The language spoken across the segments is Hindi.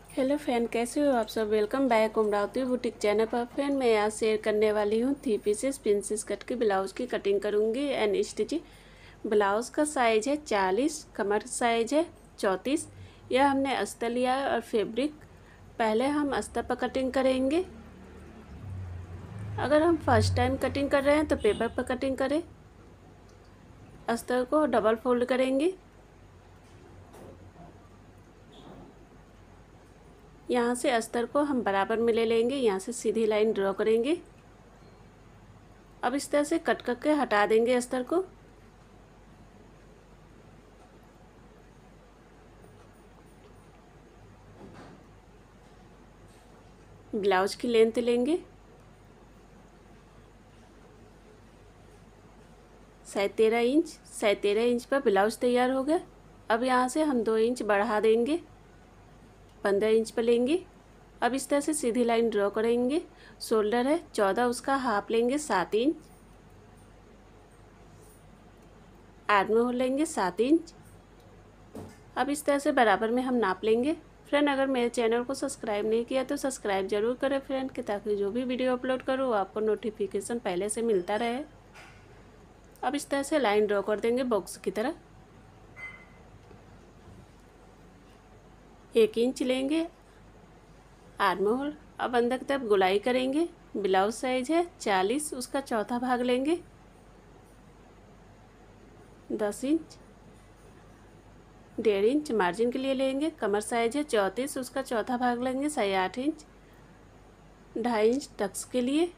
हेलो फ्रेंड, कैसे हो आप सब। Welcome back Amravati boutique channel पर। फ्रेंड, मैं आज शेयर करने वाली हूँ 3 पीसेस प्रिंसेस कट की ब्लाउज़ की कटिंग करूँगी एंड स्टिचिंग। ब्लाउज़ का साइज़ है 40, कमर साइज़ है 34। यह हमने अस्तर लिया है और फैब्रिक पहले हम अस्तर पर कटिंग करेंगे। अगर हम फर्स्ट टाइम कटिंग कर रहे हैं तो पेपर पर कटिंग करें। अस्तर को डबल फोल्ड करेंगे। यहाँ से अस्तर को हम बराबर में ले लेंगे। यहाँ से सीधी लाइन ड्रॉ करेंगे। अब इस तरह से कट करके हटा देंगे अस्तर को। ब्लाउज की लेंथ लेंगे 13.5 इंच। 13.5 इंच पर ब्लाउज तैयार हो गया। अब यहाँ से हम 2 इंच बढ़ा देंगे, 15 इंच पर लेंगे। अब इस तरह से सीधी लाइन ड्रॉ करेंगे। शोल्डर है 14, उसका हाफ लेंगे 7 इंच। आर्म होल लेंगे 7 इंच। अब इस तरह से बराबर में हम नाप लेंगे। फ्रेंड, अगर मेरे चैनल को सब्सक्राइब नहीं किया तो सब्सक्राइब जरूर करें फ्रेंड, कि ताकि जो भी वीडियो अपलोड करूँ आपको नोटिफिकेशन पहले से मिलता रहे। अब इस तरह से लाइन ड्रॉ कर देंगे बॉक्स की तरह। 1 इंच लेंगे आर्म होल। अब अंदर की तरफ गोलाई करेंगे। ब्लाउज साइज है 40, उसका चौथा भाग लेंगे 10 इंच। 1.5 इंच मार्जिन के लिए लेंगे। कमर साइज है 34, उसका चौथा भाग लेंगे 8.5 इंच। 2.5 इंच टक्स के लिए,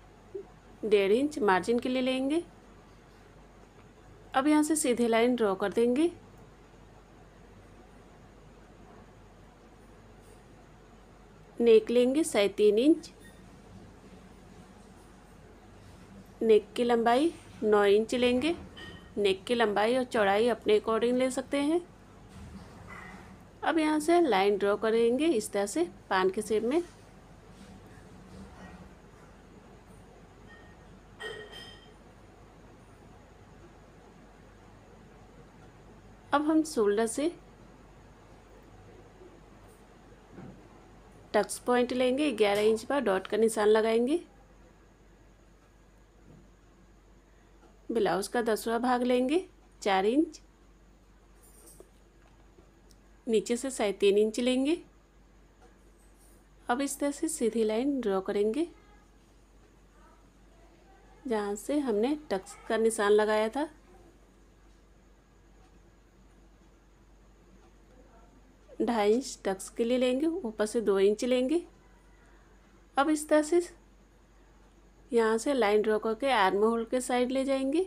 1.5 इंच मार्जिन के लिए लेंगे। अब यहाँ से सीधी लाइन ड्रॉ कर देंगे। नेक लेंगे 3.5 इंच। नेक की लंबाई 9 इंच लेंगे। नेक की लंबाई और चौड़ाई अपने अकॉर्डिंग ले सकते हैं। अब यहाँ से लाइन ड्रॉ करेंगे इस तरह से पान के शेप में। अब हम शोल्डर से टक्स पॉइंट लेंगे 11 इंच पर डॉट का निशान लगाएंगे। ब्लाउज का 10वां भाग लेंगे 4 इंच। नीचे से 3.5 इंच लेंगे। अब इस तरह से सीधी लाइन ड्रॉ करेंगे जहाँ से हमने टक्स का निशान लगाया था। ढाई इंच टक्स के लिए लेंगे। ऊपर से 2 इंच लेंगे। अब इस तरह से यहाँ से लाइन ड्रॉ करके आर्म होल के साइड ले जाएंगे।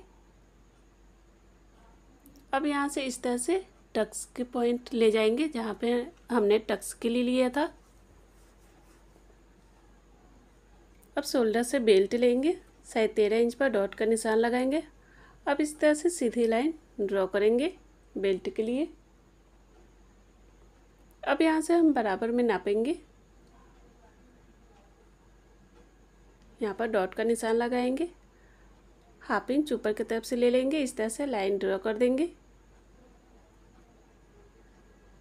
अब यहाँ से इस तरह से टक्स के पॉइंट ले जाएंगे जहाँ पे हमने टक्स के लिए लिया था। अब शोल्डर से बेल्ट लेंगे 13.5 इंच पर डॉट का निशान लगाएंगे। अब इस तरह से सीधी लाइन ड्रॉ करेंगे बेल्ट के लिए। अब यहाँ से हम बराबर में नापेंगे। यहाँ पर डॉट का निशान लगाएंगे। 1/2 इंच ऊपर की तरफ से ले लेंगे। इस तरह से लाइन ड्रॉ कर देंगे।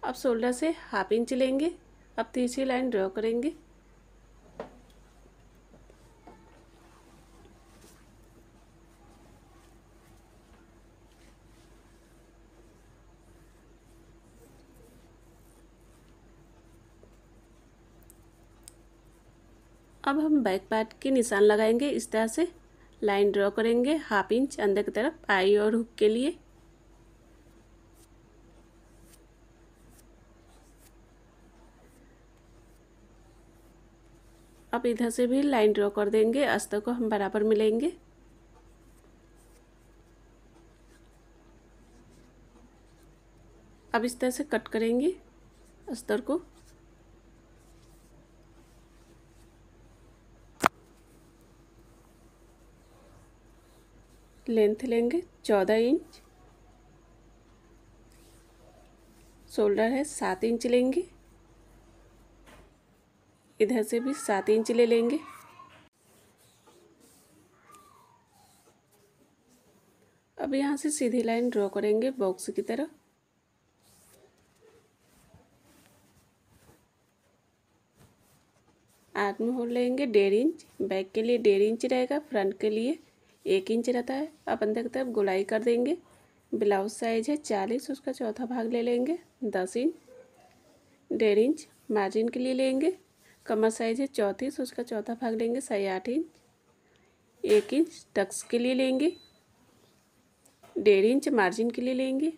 अब शोल्डर से 1/2 इंच लेंगे। अब तीसरी लाइन ड्रॉ करेंगे। अब हम बैक पार्ट के निशान लगाएंगे। इस तरह से लाइन ड्रॉ करेंगे 1/2 इंच अंदर की तरफ आई और हुक के लिए। अब इधर से भी लाइन ड्रॉ कर देंगे। अस्तर को हम बराबर मिलाएंगे। अब इस तरह से कट करेंगे अस्तर को। लेंथ लेंगे 14 इंच। शोल्डर है 7 इंच लेंगे। इधर से भी 7 इंच ले लेंगे। अब यहाँ से सीधी लाइन ड्रॉ करेंगे बॉक्स की तरह। आर्म होल लेंगे 1.5 इंच, बैक के लिए 1.5 इंच रहेगा, फ्रंट के लिए 1 इंच रहता है। अब अंदर की तरफ गोलाई कर देंगे। ब्लाउज साइज है 40, उसका चौथा भाग ले लेंगे 10 इंच, 1.5 इंच मार्जिन के लिए लेंगे। कमर साइज है 34, उसका चौथा भाग लेंगे 8.5 इंच, 1 इंच टक्स के लिए लेंगे, 1.5 इंच मार्जिन के लिए लेंगे।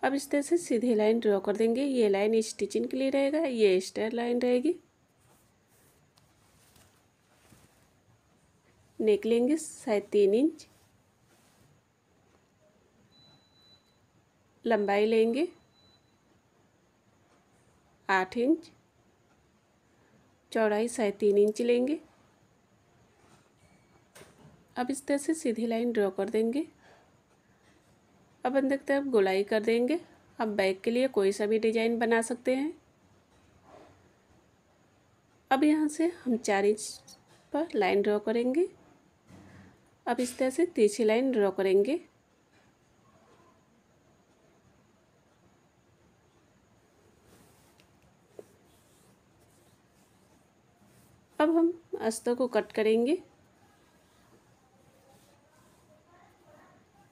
अब इस तरह से सीधी लाइन ड्रॉ कर देंगे। ये लाइन स्टिचिंग के लिए रहेगा, ये स्ट्रेट लाइन रहेगी। नेक लेंगे 3.5 इंच, लंबाई लेंगे 8 इंच, चौड़ाई 3.5 इंच लेंगे। अब इस तरह से सीधी लाइन ड्रॉ कर देंगे। अब अंदर की तरफ गोलाई कर देंगे। अब बैक के लिए कोई सा भी डिजाइन बना सकते हैं। अब यहाँ से हम 4 इंच पर लाइन ड्रॉ करेंगे। अब इस तरह से तिरछी लाइन ड्रॉ करेंगे। अब हम अस्तर को कट करेंगे।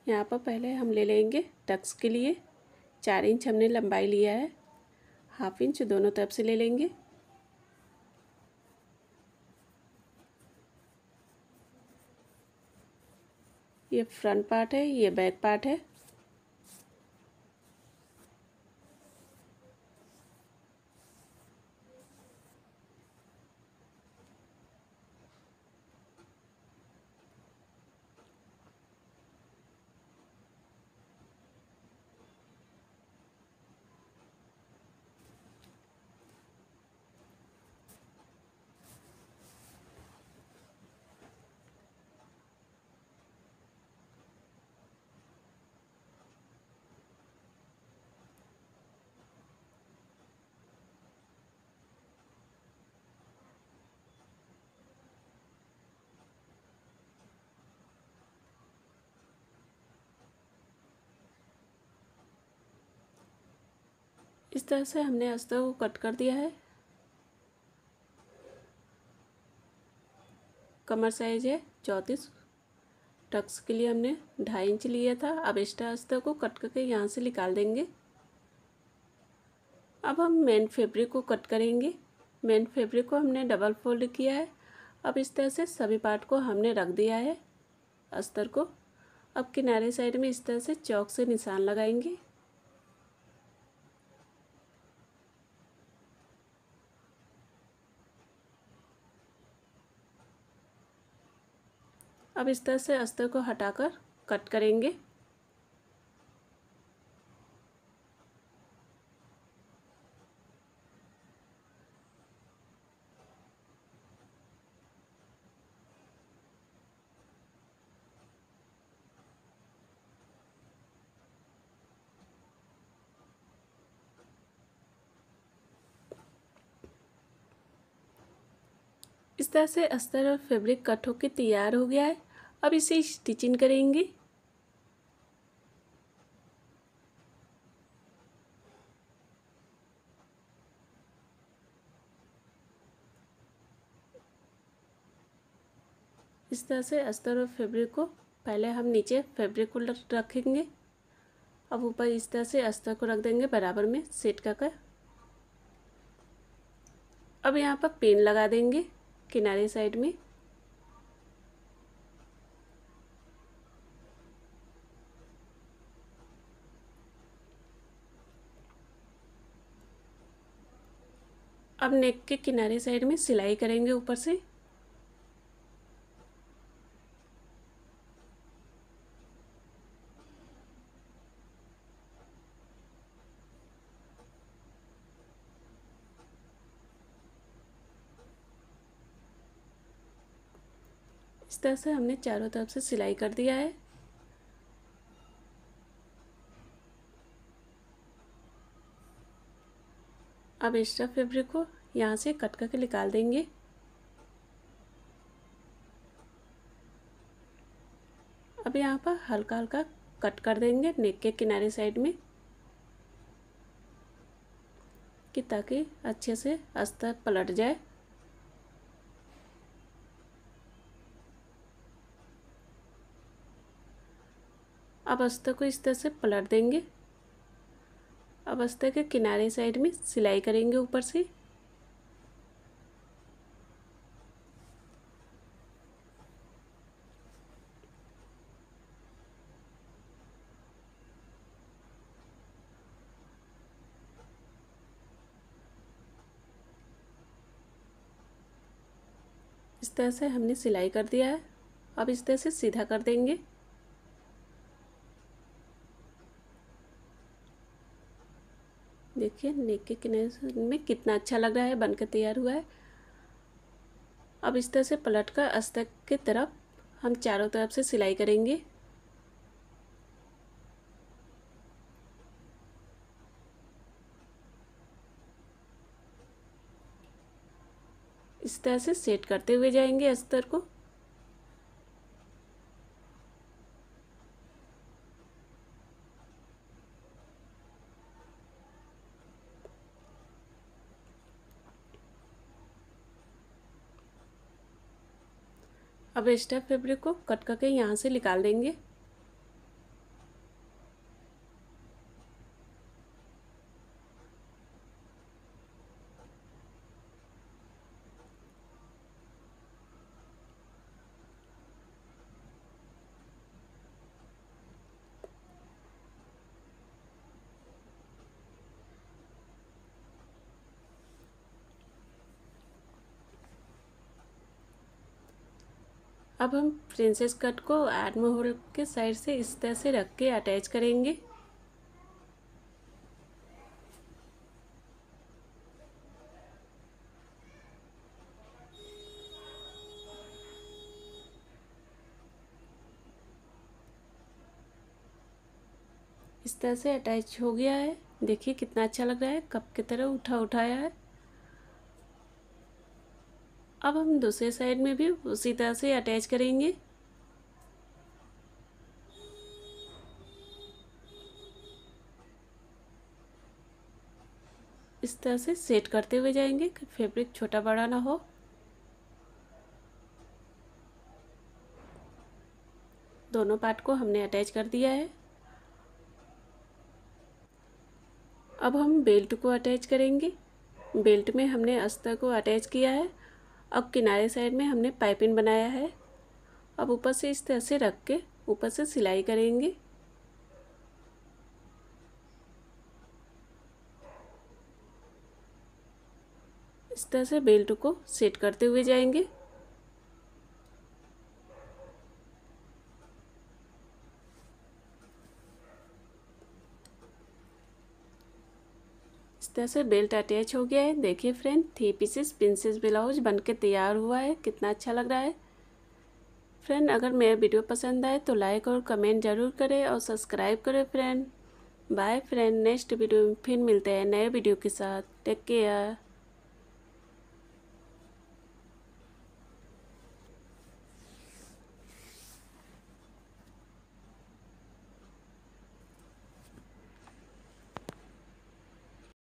यहाँ पर पहले हम ले लेंगे टक्स के लिए 4 इंच हमने लंबाई लिया है, 1/2 इंच दोनों तरफ से ले लेंगे। ये फ्रंट पार्ट है, ये बैक पार्ट है। इस तरह से हमने अस्तर को कट कर दिया है। कमर साइज है 34, टक्स के लिए हमने 2.5 इंच लिया था। अब एक्स्ट्रा अस्तर को कट करके यहाँ से निकाल देंगे। अब हम मेन फैब्रिक को कट करेंगे। मेन फैब्रिक को हमने डबल फोल्ड किया है। अब इस तरह से सभी पार्ट को हमने रख दिया है अस्तर को। अब किनारे साइड में इस तरह से चौक से निशान लगाएंगे। अब इस तरह से अस्तर को हटाकर कट करेंगे। इस तरह से अस्तर और फैब्रिक कट होकर तैयार हो गया है। अब इसे स्टिचिंग करेंगे। इस तरह से अस्तर और फैब्रिक को पहले हम नीचे फैब्रिक को रखेंगे। अब ऊपर इस तरह से अस्तर को रख देंगे बराबर में सेट कर। अब यहाँ पर पिन लगा देंगे किनारे साइड में। अब नेक के किनारे साइड में सिलाई करेंगे ऊपर से। इस तरह से हमने चारों तरफ से सिलाई कर दिया है। अब एक्स्ट्रा फैब्रिक को यहाँ से कट करके निकाल देंगे। अब यहाँ पर हल्का हल्का कट कर देंगे नेक के किनारे साइड में, कि ताकि अच्छे से अस्तर पलट जाए। अब अस्तर को इस तरह से पलट देंगे। अब अस्तर के किनारे साइड में सिलाई करेंगे ऊपर से। इस तरह से हमने सिलाई कर दिया है। अब इस तरह से सीधा कर देंगे। देखिए नेक के किनारे में कितना अच्छा लग रहा है, बनकर तैयार हुआ है। अब इस तरह से पलट कर अस्तर की तरफ हम चारों तरफ से सिलाई करेंगे। इस तरह से सेट करते हुए जाएंगे अस्तर को। अब एक्स्ट्रा फैब्रिक को कट करके यहाँ से निकाल देंगे। अब हम प्रिंसेस कट को आर्म होल के साइड से इस तरह से रख के अटैच करेंगे। इस तरह से अटैच हो गया है। देखिए कितना अच्छा लग रहा है, कप की तरह उठा उठाया है। अब हम दूसरे साइड में भी उसी तरह से अटैच करेंगे। इस तरह से सेट करते हुए जाएंगे कि फैब्रिक छोटा बड़ा ना हो। दोनों पार्ट को हमने अटैच कर दिया है। अब हम बेल्ट को अटैच करेंगे। बेल्ट में हमने अस्तर को अटैच किया है। अब किनारे साइड में हमने पाइपिंग बनाया है। अब ऊपर से इस तरह से रख के ऊपर से सिलाई करेंगे। इस तरह से बेल्ट को सेट करते हुए जाएंगे। इस तरह से बेल्ट अटैच हो गया है। देखिए फ्रेंड, 3 पीसेस प्रिंसेस ब्लाउज बनके तैयार हुआ है। कितना अच्छा लग रहा है। फ्रेंड, अगर मेरा वीडियो पसंद आए तो लाइक और कमेंट ज़रूर करें और सब्सक्राइब करें friend. Bye friend, next video में फिर मिलते हैं नए वीडियो के साथ। Take care.